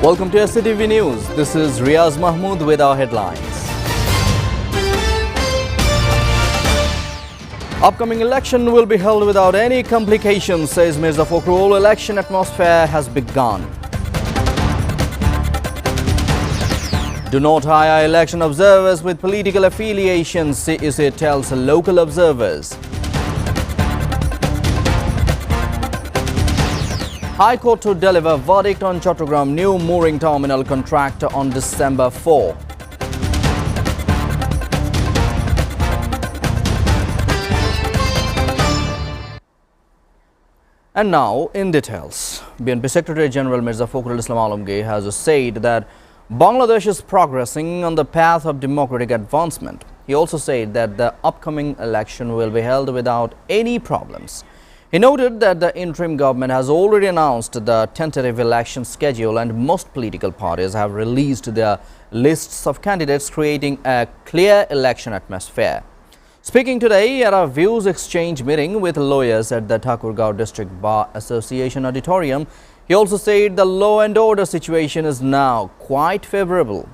Welcome to SATV News. This is Riaz Mahmood with our headlines. Upcoming election will be held without any complications, says Mirza Fakhrul. Election atmosphere has begun. Do not hire election observers with political affiliations, CEC tells local observers. High Court to deliver verdict on Chattogram new mooring terminal contract on December 4. And now in details. BNP Secretary General Mirza Fakhrul Islam Alamgir has said that Bangladesh is progressing on the path of democratic advancement. He also said that the upcoming election will be held without any problems. He noted that the interim government has already announced the tentative election schedule and most political parties have released their lists of candidates, creating a clear election atmosphere. Speaking today at a views exchange meeting with lawyers at the Thakurgaon District Bar Association Auditorium, he also said the law and order situation is now quite favorable.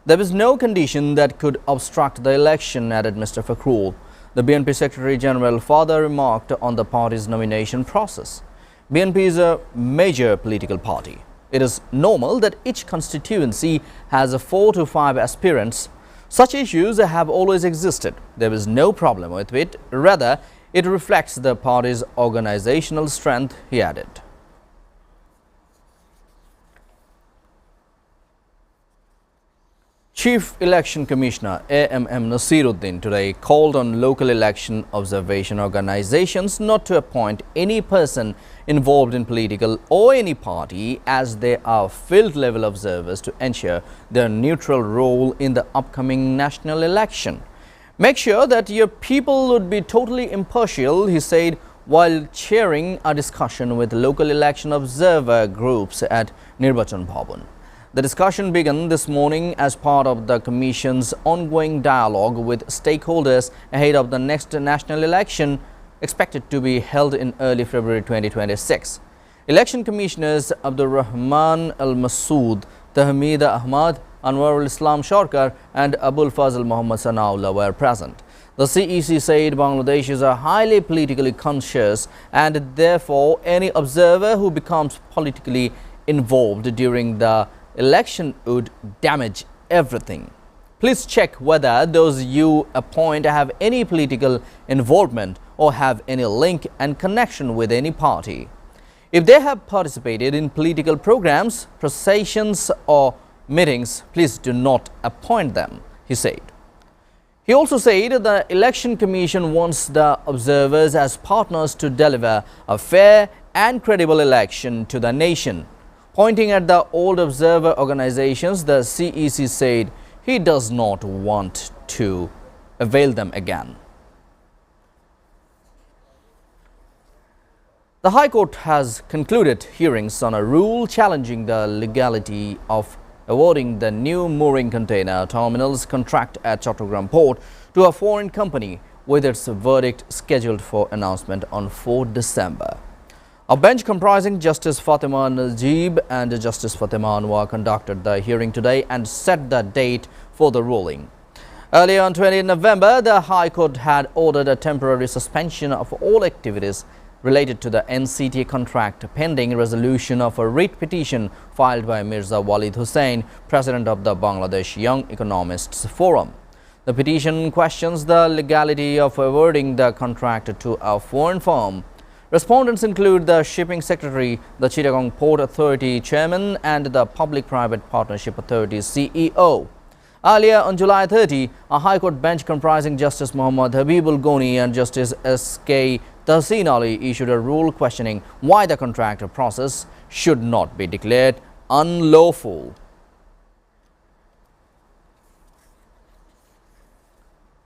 There is no condition that could obstruct the election, added Mr. Fakhrul. The BNP Secretary General further remarked on the party's nomination process. BNP is a major political party. It is normal that each constituency has 4 to 5 aspirants. Such issues have always existed. There is no problem with it. Rather, it reflects the party's organizational strength, he added. Chief Election Commissioner A.M.M. Nasiruddin today called on local election observation organizations not to appoint any person involved in political or any party, as they are field-level observers to ensure their neutral role in the upcoming national election. Make sure that your people would be totally impartial, he said, while chairing a discussion with local election observer groups at Nirbachan Bhavan. The discussion began this morning as part of the Commission's ongoing dialogue with stakeholders ahead of the next national election, expected to be held in early February 2026. Election Commissioners Abdul Rahman Al-Masood, Tahmid Ahmad, Anwar Islam Sharkar and Abul Fazl Muhammad Sanaullah were present. The CEC said Bangladesh is a highly politically conscious and therefore any observer who becomes politically involved during the election would damage everything. Please check whether those you appoint have any political involvement or have any link and connection with any party. If they have participated in political programs, processions or meetings, please do not appoint them, he said. He also said the Election Commission wants the observers as partners to deliver a fair and credible election to the nation. Pointing at the old observer organizations, the CEC said he does not want to avail them again. The High Court has concluded hearings on a rule challenging the legality of awarding the new mooring container terminals contract at Chattogram Port to a foreign company, with its verdict scheduled for announcement on 4 December. A bench comprising Justice Fatima Najib and Justice Fatima Anwar conducted the hearing today and set the date for the ruling. Earlier on 20 November, the High Court had ordered a temporary suspension of all activities related to the NCT contract pending resolution of a writ petition filed by Mirza Walid Hussain, president of the Bangladesh Young Economists Forum. The petition questions the legality of awarding the contract to a foreign firm. Respondents include the Shipping Secretary, the Chittagong Port Authority Chairman and the Public-Private Partnership Authority CEO. Earlier on July 30, a High Court bench comprising Justice Muhammad Habibul Goni and Justice S.K. Tahsin Ali issued a rule questioning why the contract process should not be declared unlawful.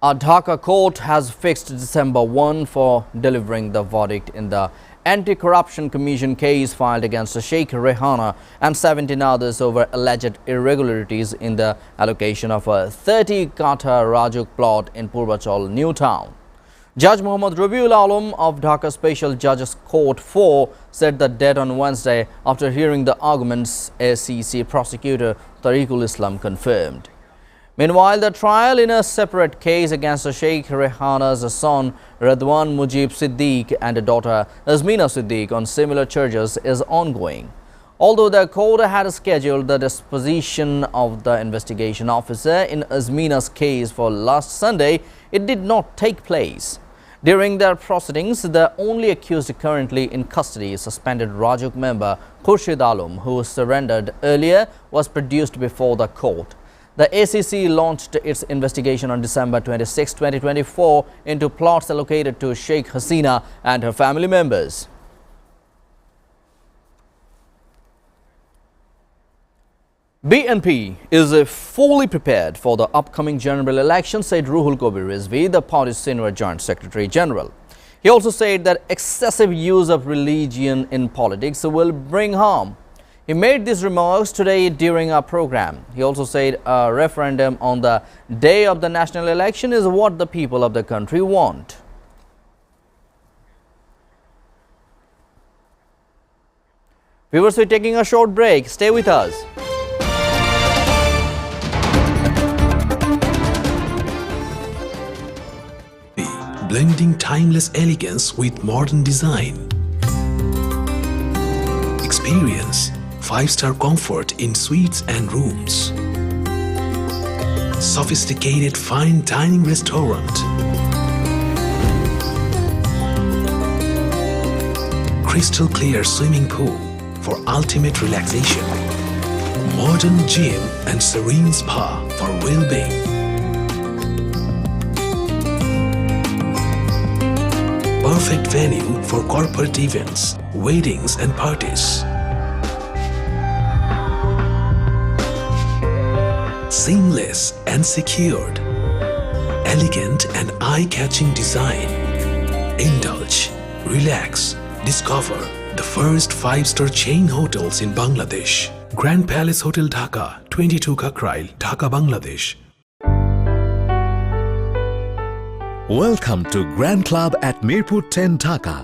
A Dhaka court has fixed December 1 for delivering the verdict in the Anti-Corruption Commission case filed against Sheikh Rehana and 17 others over alleged irregularities in the allocation of a 30-kata Rajuk plot in Purvachal, New Town. Judge Muhammad Rabiul Alam of Dhaka Special Judges Court 4 set the date on Wednesday after hearing the arguments. SEC prosecutor Tariqul Islam confirmed. Meanwhile, the trial in a separate case against Sheikh Rehana's son Radwan Mujib Siddiq and daughter Azmina Siddiq on similar charges is ongoing. Although the court had scheduled the deposition of the investigation officer in Azmina's case for last Sunday, it did not take place. During their proceedings, the only accused currently in custody, suspended Rajuk member Khurshid Alam, who surrendered earlier, was produced before the court. The ACC launched its investigation on December 26, 2024 into plots allocated to Sheikh Hasina and her family members. BNP is fully prepared for the upcoming general election, said Ruhul Kabir Rizvi, the party's senior joint secretary general. He also said that excessive use of religion in politics will bring harm. He made these remarks today during our program. He also said a referendum on the day of the national election is what the people of the country want. Viewers, we're taking a short break. Stay with us. Blending timeless elegance with modern design. Experience 5-star comfort in suites and rooms. Sophisticated fine dining restaurant. Crystal clear swimming pool for ultimate relaxation. Modern gym and serene spa for well-being. Perfect venue for corporate events, weddings and parties. Seamless and secured. Elegant and eye-catching design. Indulge, relax, discover the first 5-star chain hotels in Bangladesh. Grand Palace Hotel Dhaka, 22 Kakrail, Dhaka, Bangladesh. Welcome to Grand Club at Mirpur 10 Dhaka.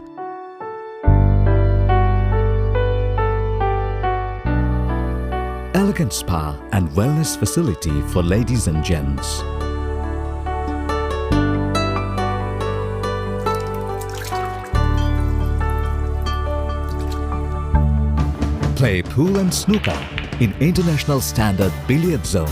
Elegant spa and wellness facility for ladies and gents. Play pool and snooker in international standard billiard zone.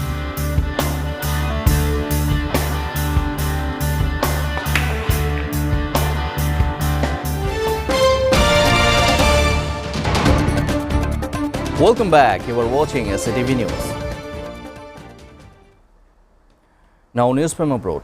Welcome back. You are watching SATV News. Now, news from abroad.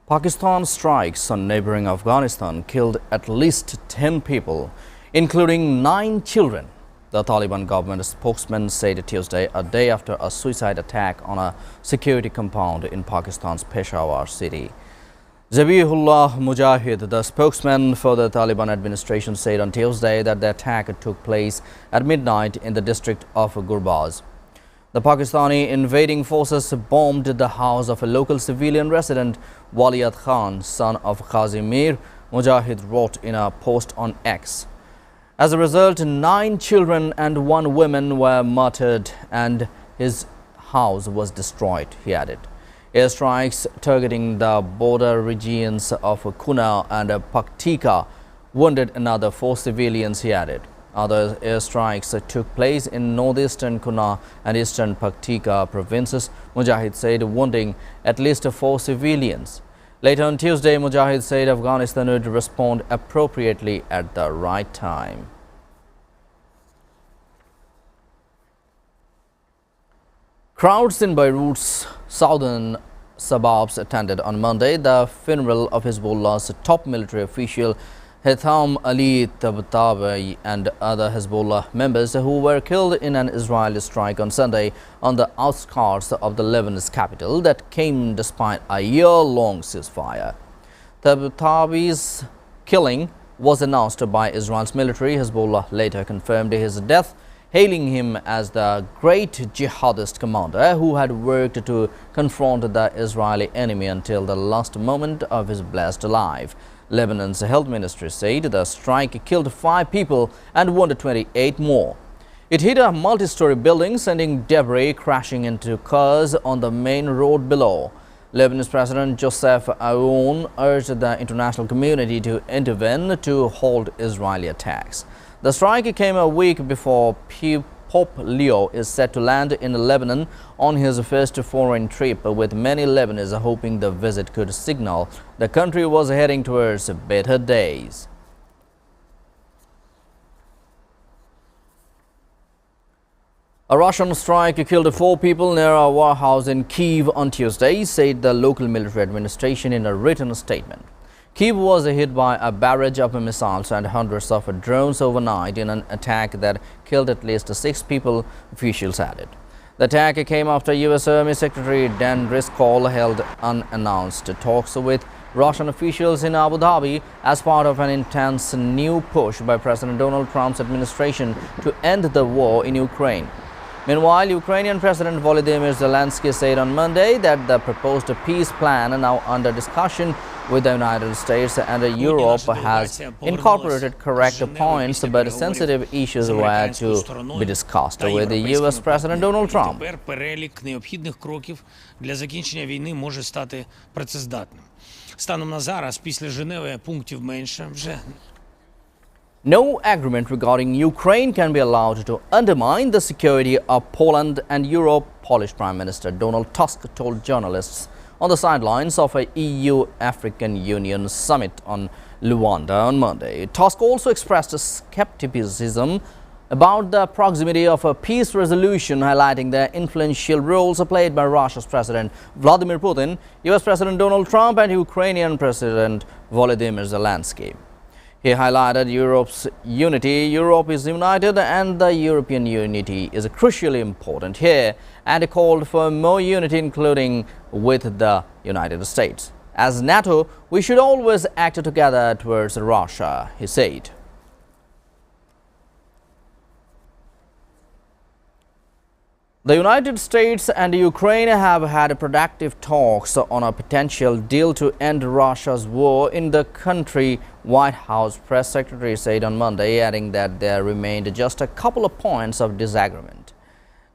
Pakistan strikes on neighboring Afghanistan killed at least 10 people, including 9 children. The Taliban government spokesman said Tuesday, a day after a suicide attack on a security compound in Pakistan's Peshawar city. Zabihullah Mujahid, the spokesman for the Taliban administration, said on Tuesday that the attack took place at midnight in the district of Gurbaz. The Pakistani invading forces bombed the house of a local civilian resident, Waliyat Khan, son of Qazi Mir, Mujahid wrote in a post on X. As a result, 9 children and 1 woman were martyred and his house was destroyed, he added. Airstrikes targeting the border regions of Kuna and Paktika wounded another 4 civilians, he added. Other airstrikes took place in northeastern Kuna and eastern Paktika provinces, Mujahid said, wounding at least 4 civilians. Later on Tuesday, Mujahid said Afghanistan would respond appropriately at the right time. Crowds in Beirut's southern suburbs attended on Monday the funeral of Hezbollah's top military official Haitham Ali Tabatabai and other Hezbollah members who were killed in an Israeli strike on Sunday on the outskirts of the Lebanese capital that came despite a year-long ceasefire. Tabatabai's killing was announced by Israel's military. Hezbollah later confirmed his death hailing him as the great jihadist commander who had worked to confront the Israeli enemy until the last moment of his blessed life. Lebanon's health ministry said the strike killed 5 people and wounded 28 more. It hit a multi-story building, sending debris crashing into cars on the main road below. Lebanese President Joseph Aoun urged the international community to intervene to halt Israeli attacks. The strike came a week before Pope Leo is set to land in Lebanon on his first foreign trip, with many Lebanese hoping the visit could signal the country was heading towards better days. A Russian strike killed 4 people near a warehouse in Kyiv on Tuesday, said the local military administration in a written statement. Kyiv was hit by a barrage of missiles and hundreds of drones overnight in an attack that killed at least 6 people, officials added. The attack came after U.S. Army Secretary Dan Driscoll held unannounced talks with Russian officials in Abu Dhabi as part of an intense new push by President Donald Trump's administration to end the war in Ukraine. Meanwhile, Ukrainian President Volodymyr Zelensky said on Monday that the proposed peace plan, now under discussion with the United States and Europe, has incorporated correct points, but sensitive issues were to be discussed with the U.S. President Donald Trump. Перелік необхідних кроків для закінчення війни може стати працездатним. Станом на зараз, після Женеви, пунктів менше вже. No agreement regarding Ukraine can be allowed to undermine the security of Poland and Europe, Polish Prime Minister Donald Tusk told journalists on the sidelines of a EU-African Union summit on Luanda on Monday. Tusk also expressed skepticism about the proximity of a peace resolution, highlighting the influential roles played by Russia's President Vladimir Putin, US President Donald Trump and Ukrainian President Volodymyr Zelensky. He highlighted Europe's unity. Europe is united and the European unity is crucially important here, and called for more unity, including with the United States. As NATO, we should always act together towards Russia, he said. The United States and Ukraine have had productive talks on a potential deal to end Russia's war in the country, White House press secretary said on Monday, adding that there remained just a couple of points of disagreement.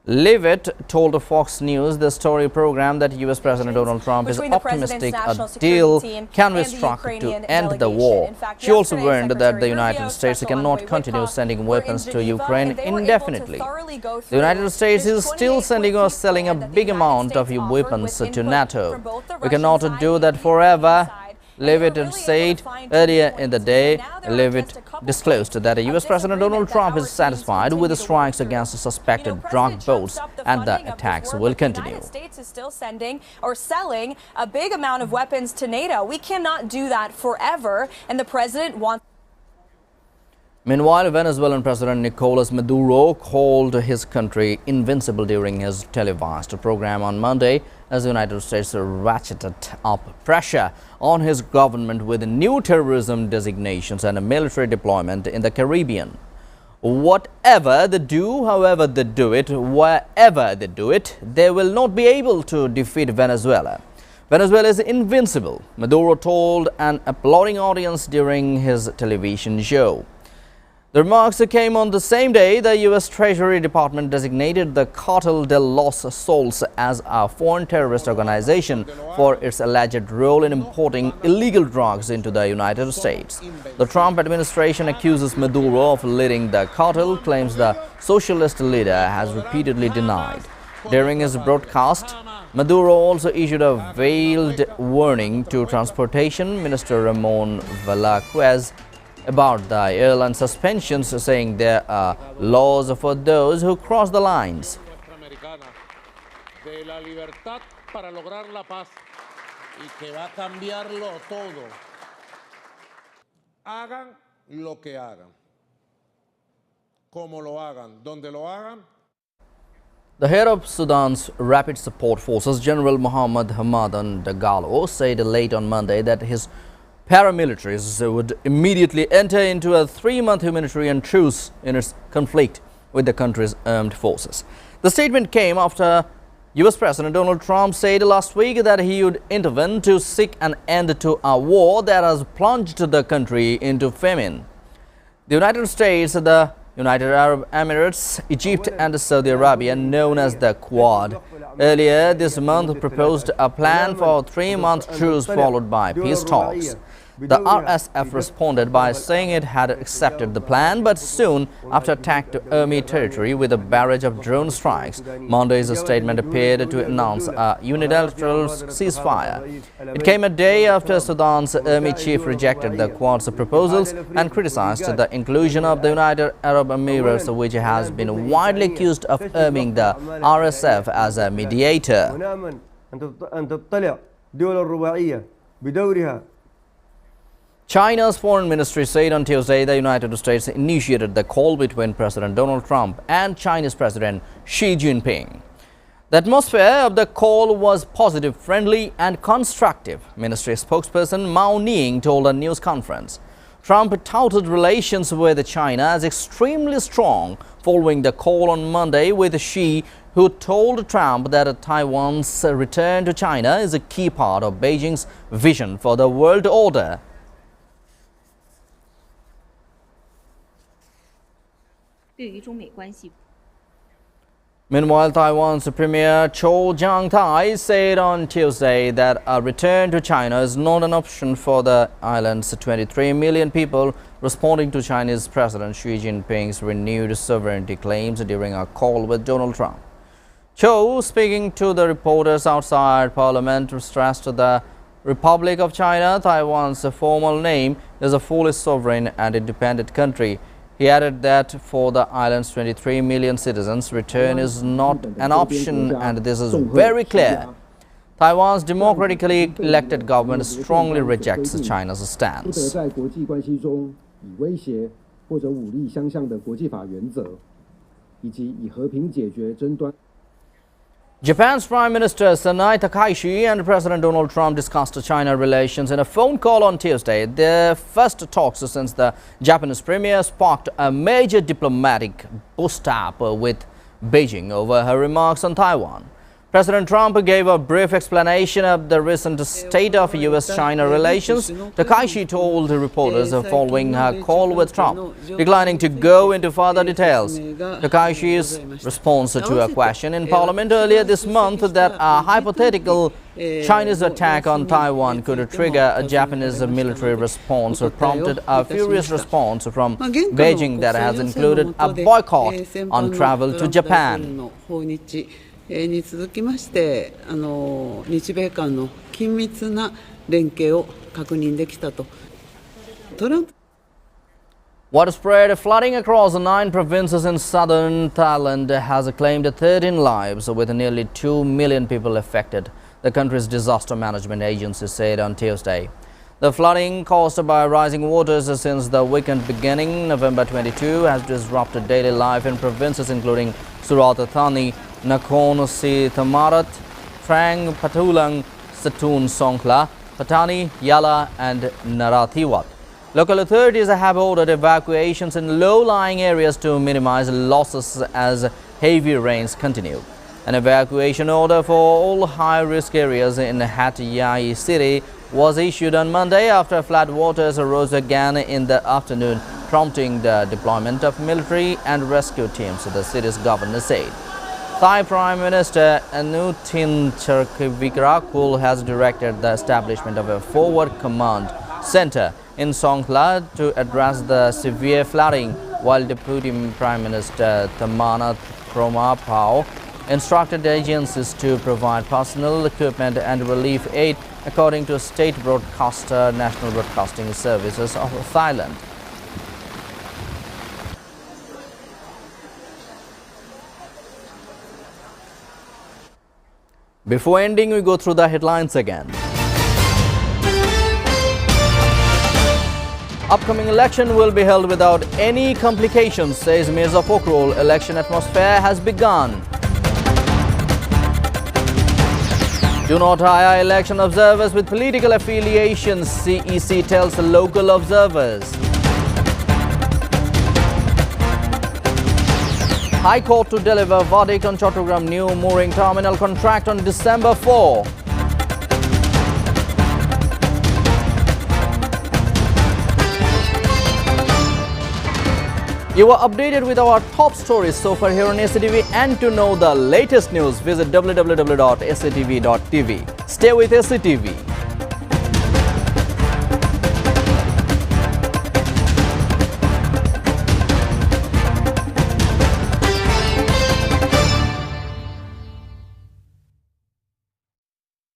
Leavitt told Fox News, the story program, that U.S. President Donald Trump is optimistic a deal can be struck to end the war. She also warned that the United States cannot continue sending weapons to Ukraine indefinitely. The United States is still sending or selling a big amount of weapons to NATO. We cannot do that forever, Leavitt said. Earlier in the day, Leavitt disclosed that U.S. President Donald Trump is satisfied with the strikes against suspected drug boats and the attacks will continue. The United States is still sending or selling a big amount of weapons to NATO. We cannot do that forever, and the president wants. Meanwhile, Venezuelan President Nicolas Maduro called his country invincible during his televised program on Monday as the United States ratcheted up pressure on his government with new terrorism designations and a military deployment in the Caribbean. Whatever they do, however they do it, wherever they do it, they will not be able to defeat Venezuela. Venezuela is invincible, Maduro told an applauding audience during his television show. The remarks came on the same day the U.S. Treasury Department designated the Cartel de los Soles as a foreign terrorist organization for its alleged role in importing illegal drugs into the United States. The Trump administration accuses Maduro of leading the cartel, claims the socialist leader has repeatedly denied. During his broadcast, Maduro also issued a veiled warning to Transportation Minister Ramon Velasquez about the airline suspensions, saying there are laws for those who cross the lines. De la libertad para lograr la paz y que va a cambiarlo todo. Hagan lo que hagan, como lo hagan, donde lo hagan. The head of Sudan's Rapid Support Forces, General Mohammed Hamadan Dagalo, said late on Monday that his paramilitaries would immediately enter into a 3-month humanitarian truce in its conflict with the country's armed forces. The statement came after US President Donald Trump said last week that he would intervene to seek an end to a war that has plunged the country into famine. The United States, the United Arab Emirates, Egypt and Saudi Arabia, known as the Quad, earlier this month proposed a plan for a 3-month truce followed by peace talks. The RSF responded by saying it had accepted the plan, but soon after attacked Army territory with a barrage of drone strikes. Monday's statement appeared to announce a unilateral ceasefire. It came a day after Sudan's army chief rejected the Quad's proposals and criticized the inclusion of the United Arab Emirates, which has been widely accused of arming the RSF as a mediator. China's foreign ministry said on Tuesday the United States initiated the call between President Donald Trump and Chinese President Xi Jinping. The atmosphere of the call was positive, friendly and constructive, ministry spokesperson Mao Ning told a news conference. Trump touted relations with China as extremely strong following the call on Monday with Xi, who told Trump that Taiwan's return to China is a key part of Beijing's vision for the world order. Meanwhile, Taiwan's Premier Cho Jang-tai said on Tuesday that a return to China is not an option for the island's 23 million people, responding to Chinese President Xi Jinping's renewed sovereignty claims during a call with Donald Trump. Cho, speaking to the reporters outside Parliament, stressed the Republic of China, Taiwan's formal name, is a fully sovereign and independent country. He added that for the island's 23 million citizens, return is not an option, and this is very clear. Taiwan's democratically elected government strongly rejects China's stance. Japan's Prime Minister Sanai Takaichi and President Donald Trump discussed China relations in a phone call on Tuesday. Their first talks since the Japanese premier sparked a major diplomatic boost-up with Beijing over her remarks on Taiwan. President Trump gave a brief explanation of the recent state of U.S.-China relations. Takaichi told reporters following her call with Trump, declining to go into further details. Takaichi's response to a question in Parliament earlier this month that a hypothetical Chinese attack on Taiwan could trigger a Japanese military response prompted a furious response from Beijing that has included a boycott on travel to Japan. に続きまして、日米間の緊密な連携を確認できたと。Widespread flooding across 9 provinces in southern Thailand has claimed 13 lives, with nearly 2 million people affected, the country's disaster management agency said on Tuesday. The flooding caused by rising waters since the weekend beginning November 22 has disrupted daily life in provinces including Surat Thani, Nakhon Si Thammarat, Trang Patulang, Satun Songkhla, Patani, Yala and Narathiwat. Local authorities have ordered evacuations in low-lying areas to minimize losses as heavy rains continue. An evacuation order for all high-risk areas in Hat Yai city was issued on Monday after floodwaters arose again in the afternoon, prompting the deployment of military and rescue teams, the city's governor said. Thai Prime Minister Anutin Charnvirakul has directed the establishment of a forward command center in Songkhla to address the severe flooding, while Deputy Prime Minister Thamana Kromapao instructed agencies to provide personal equipment and relief aid, according to state broadcaster National Broadcasting Services of Thailand. Before ending, we go through the headlines again. Upcoming election will be held without any complications, says Mirza Pokhrol. Election atmosphere has begun. Do not hire election observers with political affiliations, CEC tells local observers. High Court to deliver verdict on Chattogram new mooring terminal contract on December 4. You are updated with our top stories so far here on SATV, and to know the latest news, visit www.satv.tv. Stay with SATV.